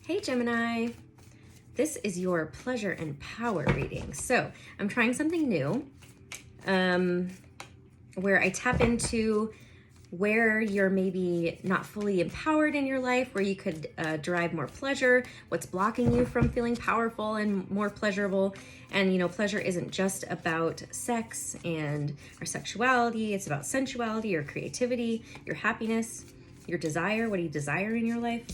Hey Gemini, this is your pleasure and power reading. So I'm trying something new where I tap into where you're maybe not fully empowered in your life, where you could derive more pleasure, what's blocking you from feeling powerful and more pleasurable. And you know, pleasure isn't just about sex and our sexuality, it's about sensuality, your creativity, your happiness, your desire. What do you desire in your life?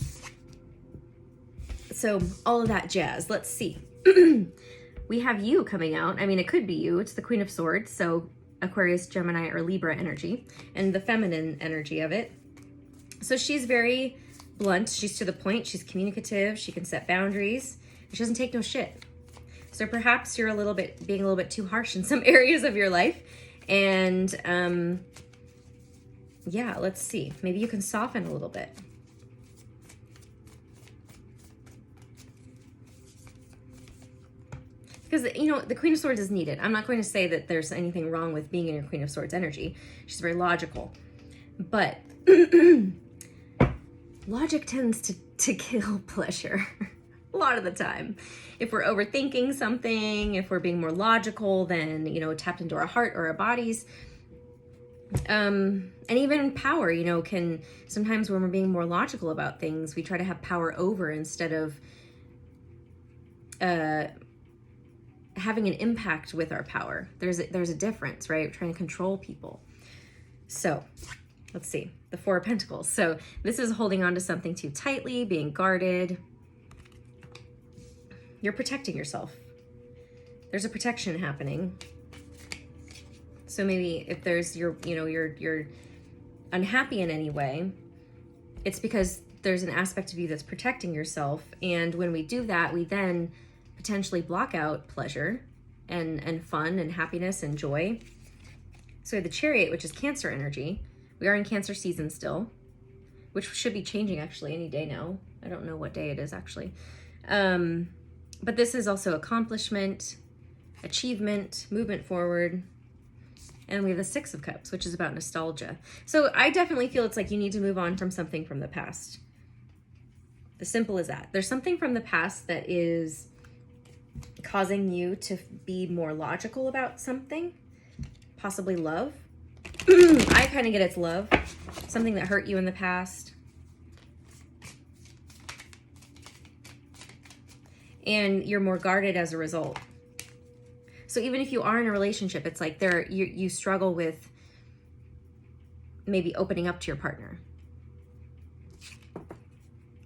So all of that jazz. Let's see. We have you coming out. I mean, it could be you. It's the Queen of Swords. So Aquarius, Gemini, or Libra energy, and the feminine energy of it. So she's very blunt. She's to the point. She's communicative. She can set boundaries. She doesn't take no shit. So perhaps you're being a little bit too harsh in some areas of your life. And yeah, let's see. Maybe you can soften a little bit. Because, you know, the Queen of Swords is needed. I'm not going to say that there's anything wrong with being in your Queen of Swords energy. She's very logical. But logic tends to kill pleasure a lot of the time. If we're overthinking something, if we're being more logical than, you know, tapped into our heart or our bodies. And even power, you know, can sometimes when we're being more logical about things, we try to have power over instead of having an impact with our power. There's a difference, right? We're trying to control people. So let's see, the Four of Pentacles. So this is holding on to something too tightly, being guarded. You're protecting yourself. There's a protection happening. So maybe if there's you're unhappy in any way, it's because there's an aspect of you that's protecting yourself. And when we do that, we then potentially block out pleasure and fun and happiness and joy. So we have the Chariot, which is Cancer energy. We are in Cancer season still, which should be changing actually any day now. I don't know what day it is actually. But this is also accomplishment, achievement, movement forward. And we have the Six of Cups, which is about nostalgia. So I definitely feel it's like you need to move on from something from the past. As simple as that. There's something from the past that is causing you to be more logical about something, possibly love. I kind of get it's love, something that hurt you in the past. And you're more guarded as a result. So even if you are in a relationship, it's like you struggle with maybe opening up to your partner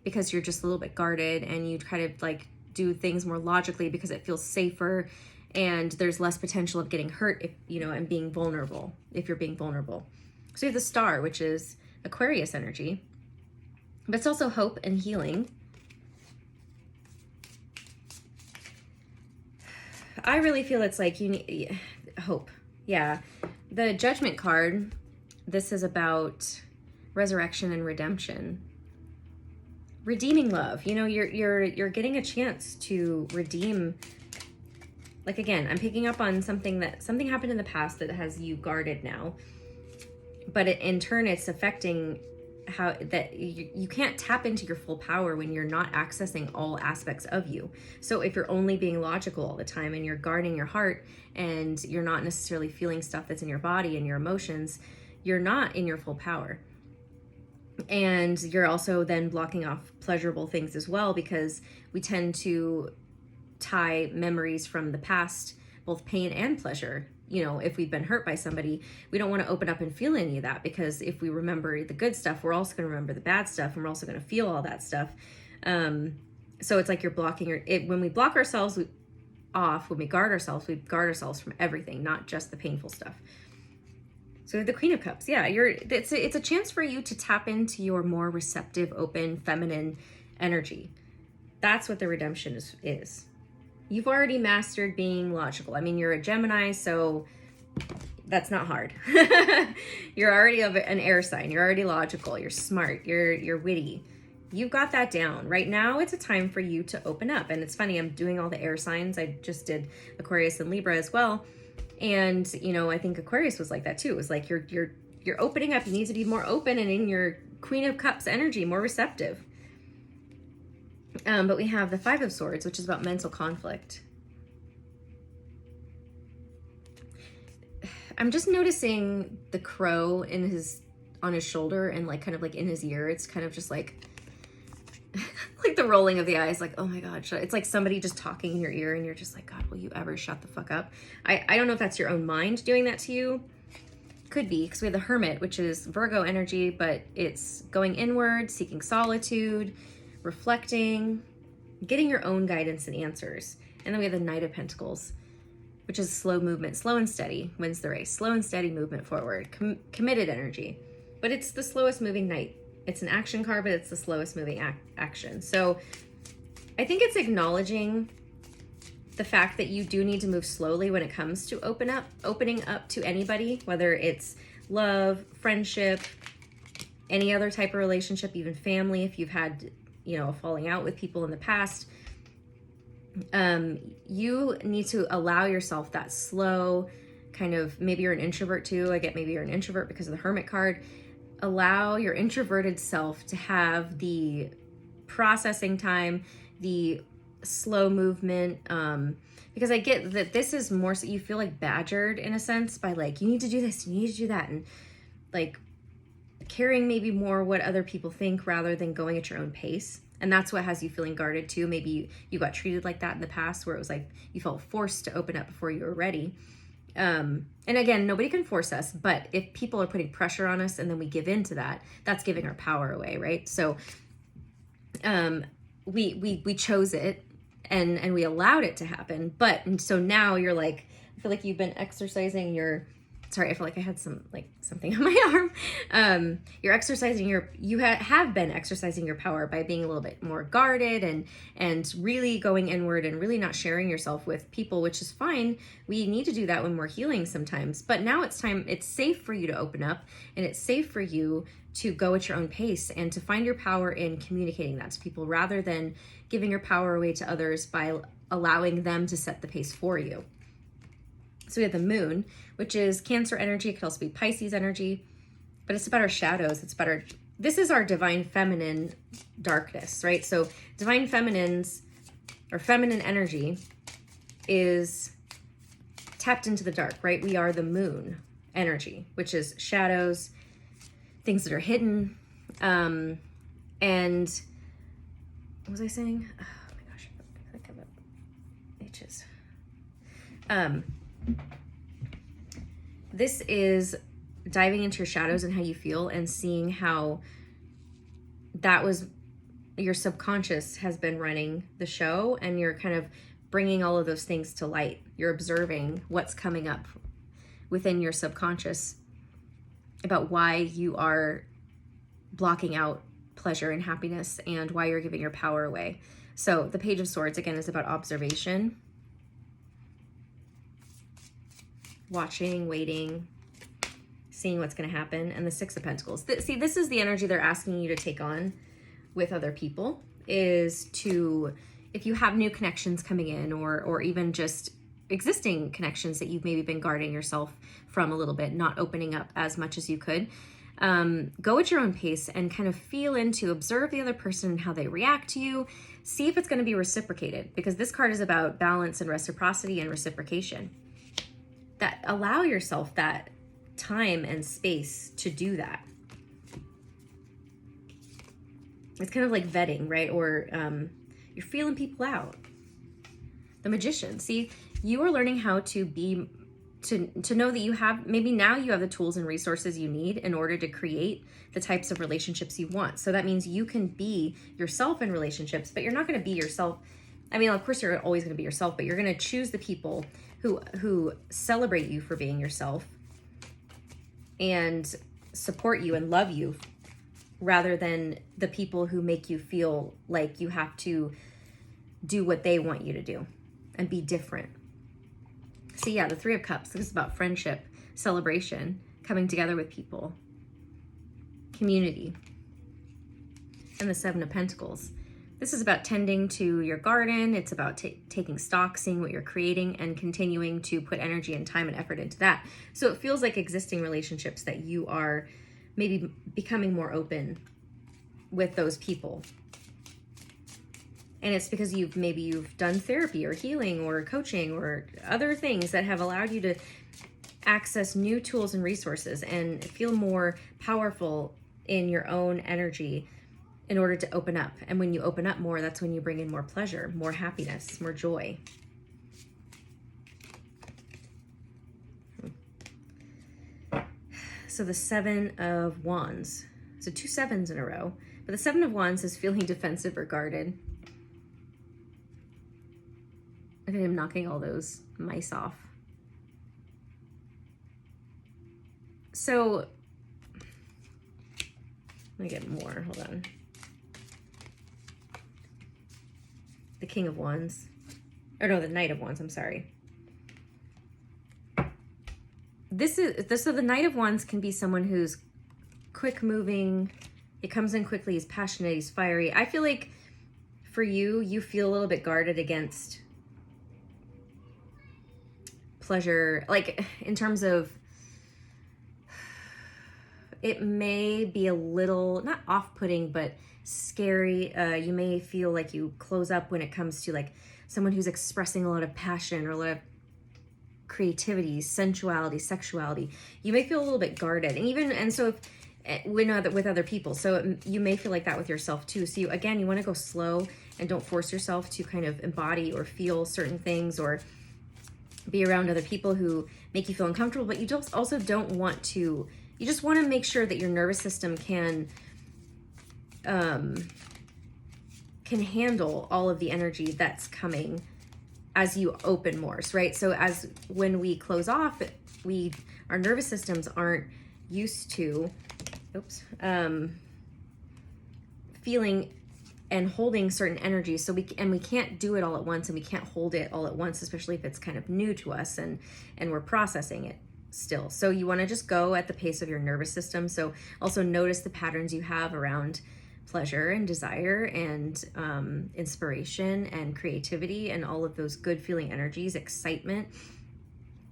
because you're just a little bit guarded and you kind of like do things more logically because it feels safer and there's less potential of getting hurt if, you know, and being vulnerable, if you're being vulnerable. So you have the Star, which is Aquarius energy, but it's also hope and healing. I really feel it's like you need hope. Yeah. The Judgment card, this is about resurrection and redemption. Redeeming love. You know, you're getting a chance to redeem. Like again, I'm picking up on something happened in the past that has you guarded now. But in turn it's affecting how that you can't tap into your full power when you're not accessing all aspects of you. So if you're only being logical all the time and you're guarding your heart and you're not necessarily feeling stuff that's in your body and your emotions, you're not in your full power. And you're also then blocking off pleasurable things as well, because we tend to tie memories from the past, both pain and pleasure. You know, if we've been hurt by somebody, we don't want to open up and feel any of that, because if we remember the good stuff, we're also going to remember the bad stuff, and we're also going to feel all that stuff. So it's like you're blocking when we block ourselves off, when we guard ourselves from everything, not just the painful stuff. So the Queen of Cups, yeah, it's a chance for you to tap into your more receptive, open, feminine energy. That's what the redemption is. You've already mastered being logical. I mean, you're a Gemini, so that's not hard. You're already an air sign. You're already logical. You're smart. You're witty. You've got that down. Right now, it's a time for you to open up. And it's funny, I'm doing all the air signs. I just did Aquarius and Libra as well. And, you know, I think Aquarius was like that too. It was like you're opening up. You need to be more open and in your Queen of Cups energy, more receptive. But we have the Five of Swords, which is about mental conflict. I'm just noticing the crow on his shoulder and like kind of like in his ear. It's kind of just like like the rolling of the eyes, like, oh my God, it's like somebody just talking in your ear and you're just like, God, will you ever shut the fuck up? I don't know if that's your own mind doing that to you. Could be, because we have the Hermit, which is Virgo energy, but it's going inward, seeking solitude, reflecting, getting your own guidance and answers. And then we have the Knight of Pentacles, which is slow movement, slow and steady wins the race, slow and steady movement forward, committed energy. But it's the slowest moving knight. It's an action card, but it's the slowest moving action. So I think it's acknowledging the fact that you do need to move slowly when it comes to opening up to anybody, whether it's love, friendship, any other type of relationship, even family, if you've had, a falling out with people in the past. You need to allow yourself that slow kind of, maybe you're an introvert too. I get maybe you're an introvert because of the Hermit card. Allow your introverted self to have the processing time, the slow movement, because I get that this is more so you feel like badgered in a sense by like, you need to do this, you need to do that, and like caring maybe more what other people think rather than going at your own pace. And that's what has you feeling guarded too. Maybe you got treated like that in the past where it was like you felt forced to open up before you were ready. And again, nobody can force us, but if people are putting pressure on us and then we give in to that, that's giving our power away, right? So we chose it and we allowed it to happen. And so now you're like, I feel like you've been exercising your, sorry, I feel like I had something on my arm. You're exercising you have been exercising your power by being a little bit more guarded and really going inward and really not sharing yourself with people, which is fine. We need to do that when we're healing sometimes, but now it's safe for you to open up, and it's safe for you to go at your own pace and to find your power in communicating that to people rather than giving your power away to others by allowing them to set the pace for you. So we have the Moon, which is Cancer energy. It could also be Pisces energy, but it's about our shadows. This is our divine feminine darkness, right? So divine feminines or feminine energy is tapped into the dark, right? We are the Moon energy, which is shadows, things that are hidden. And what was I saying? Oh my gosh, I think of it. H's. This is diving into your shadows and how you feel and seeing how that was your subconscious has been running the show, and you're kind of bringing all of those things to light. You're observing what's coming up within your subconscious about why you are blocking out pleasure and happiness and why you're giving your power away. So the Page of Swords, again, is about observation, watching, waiting, seeing what's going to happen. And the Six of Pentacles. See, this is the energy they're asking you to take on with other people, is to, if you have new connections coming in or even just existing connections that you've maybe been guarding yourself from a little bit, not opening up as much as you could, go at your own pace and kind of feel into, observe the other person and how they react to you. See if it's going to be reciprocated, because this card is about balance and reciprocity and reciprocation. That allow yourself that time and space to do that. It's kind of like vetting, right? Or you're feeling people out. The Magician. See, you are learning how to be, to know that you have, maybe now you have the tools and resources you need in order to create the types of relationships you want. So that means you can be yourself in relationships, but you're not going to be yourself. I mean, of course, you're always going to be yourself, but you're going to choose the people who celebrate you for being yourself and support you and love you, rather than the people who make you feel like you have to do what they want you to do and be different. So yeah, the Three of Cups, this is about friendship, celebration, coming together with people, community. And the Seven of Pentacles. This is about tending to your garden. It's about taking stock, seeing what you're creating, and continuing to put energy and time and effort into that. So it feels like existing relationships that you are maybe becoming more open with those people. And it's because maybe you've done therapy or healing or coaching or other things that have allowed you to access new tools and resources and feel more powerful in your own energy in order to open up. And when you open up more, that's when you bring in more pleasure, more happiness, more joy. So the 7 of Wands. So 2 sevens in a row. But the 7 of Wands is feeling defensive or guarded. Look at him knocking all those mice off. So, let me get more, hold on. The King of Wands. Or no, the Knight of Wands, I'm sorry. So the Knight of Wands can be someone who's quick moving. It comes in quickly, he's passionate, he's fiery. I feel like for you, you feel a little bit guarded against pleasure, like in terms of, it may be a little, not off-putting, but scary. You may feel like you close up when it comes to like someone who's expressing a lot of passion or a lot of creativity, sensuality, sexuality. You may feel a little bit guarded, and so with other people. So you may feel like that with yourself too. So you want to go slow and don't force yourself to kind of embody or feel certain things or be around other people who make you feel uncomfortable, but you also don't want to, you just want to make sure that your nervous system can handle all of the energy that's coming as you open more, right? So when we close off, our nervous systems aren't used to, feeling and holding certain energies. So we can't do it all at once, and we can't hold it all at once, especially if it's kind of new to us and we're processing it still. So you want to just go at the pace of your nervous system. So also notice the patterns you have around pleasure and desire and inspiration and creativity and all of those good feeling energies, excitement.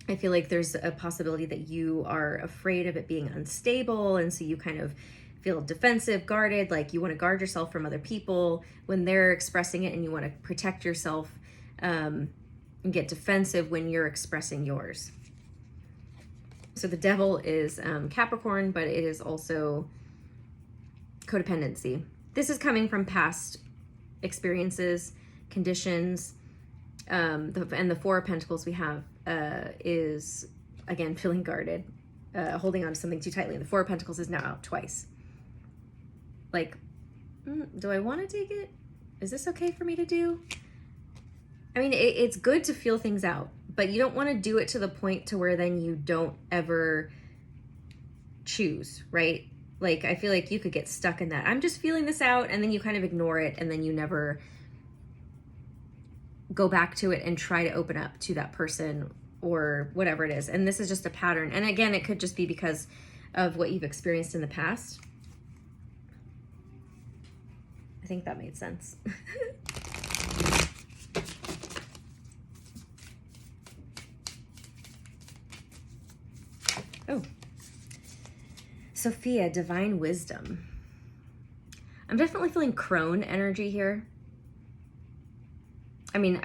I feel like there's a possibility that you are afraid of it being unstable, and so you kind of feel defensive, guarded, like you want to guard yourself from other people when they're expressing it, and you want to protect yourself and get defensive when you're expressing yours. So the Devil is Capricorn, but it is also codependency. This is coming from past experiences, conditions, and the 4 of Pentacles we have is, again, feeling guarded, holding on to something too tightly. And the 4 of Pentacles is now out twice. Like, do I want to take it? Is this okay for me to do? I mean, it's good to feel things out, but you don't want to do it to the point to where then you don't ever choose, right? Like, I feel like you could get stuck in that. I'm just feeling this out, and then you kind of ignore it, and then you never go back to it and try to open up to that person or whatever it is. And this is just a pattern. And again, it could just be because of what you've experienced in the past. I think that made sense. Oh. Sophia, Divine Wisdom. I'm definitely feeling crone energy here. I mean,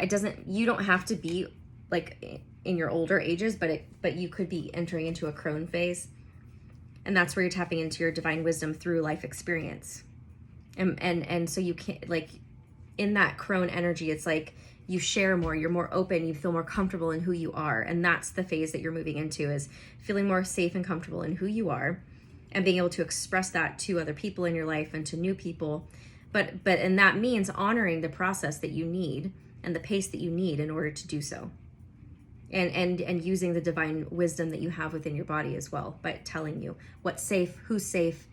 you don't have to be like in your older ages, but you could be entering into a crone phase. And that's where you're tapping into your divine wisdom through life experience. And so you can't, like, in that crone energy, it's like you share more, you're more open, you feel more comfortable in who you are. And that's the phase that you're moving into, is feeling more safe and comfortable in who you are and being able to express that to other people in your life and to new people. And that means honoring the process that you need and the pace that you need in order to do so. And using the divine wisdom that you have within your body as well, by telling you what's safe, who's safe,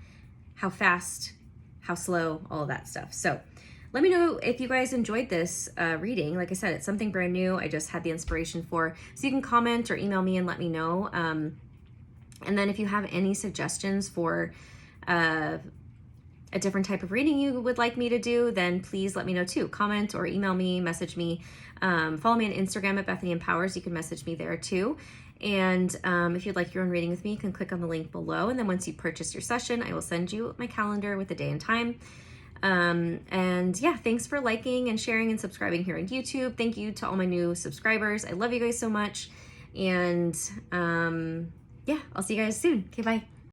how fast, how slow, all of that stuff. So let me know if you guys enjoyed this reading. Like I said, it's something brand new. I just had the inspiration for. So you can comment or email me and let me know. And then if you have any suggestions for a different type of reading you would like me to do, then please let me know too. Comment or email me, message me. Follow me on Instagram at Bethany Empowers. You can message me there too. And if you'd like your own reading with me, you can click on the link below. And then once you purchase your session, I will send you my calendar with the day and time. And yeah, thanks for liking and sharing and subscribing here on YouTube. Thank you to all my new subscribers. I love you guys so much. And yeah, I'll see you guys soon. Okay, bye.